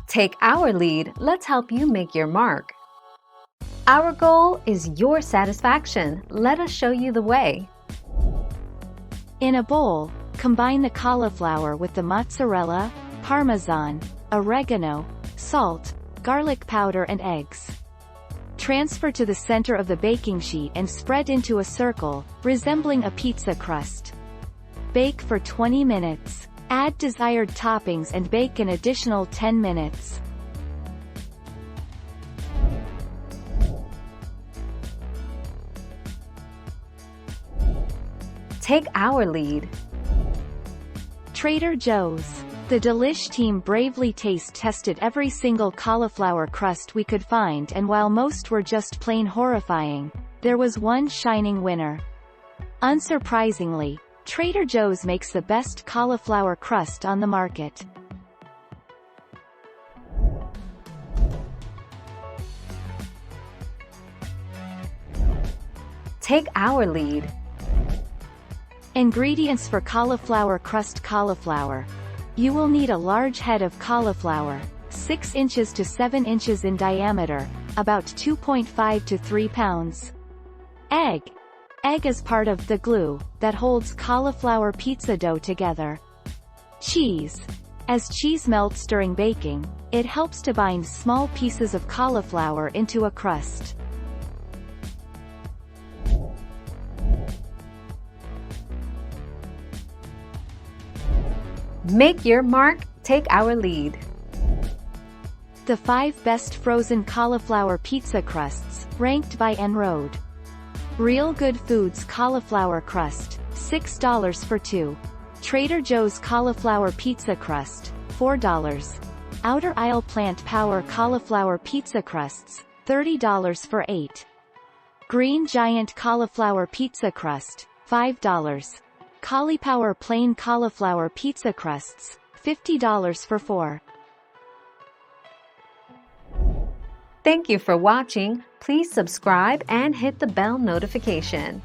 Take our lead, let's help you make your mark. Our goal is your satisfaction. Let us show you the way. In a bowl, combine the cauliflower with the mozzarella, parmesan, oregano, salt, garlic powder and eggs. Transfer to the center of the baking sheet and spread into a circle, resembling a pizza crust. Bake for 20 minutes. Add desired toppings and bake an additional 10 minutes. Take our lead. Trader Joe's. The Delish team bravely taste-tested every single cauliflower crust we could find, and while most were just plain horrifying, there was one shining winner. Unsurprisingly, Trader Joe's makes the best cauliflower crust on the market. Take our lead. Ingredients for cauliflower crust: cauliflower. You will need a large head of cauliflower, 6 inches to 7 inches in diameter, about 2.5 to 3 pounds. Egg. Egg is part of the glue that holds cauliflower pizza dough together. Cheese. As cheese melts during baking, it helps to bind small pieces of cauliflower into a crust. Make your mark, take our lead. The 5 best frozen cauliflower pizza crusts, ranked by En-ROAD. Real Good Foods cauliflower crust, $6 for 2. Trader Joe's cauliflower pizza crust, $4. Outer Aisle Plant Power cauliflower pizza crusts, $30 for 8. Green Giant cauliflower pizza crust, $5. Cauliflower plain cauliflower pizza crusts, $50 for 4. Thank you for watching. Please subscribe and hit the bell notification.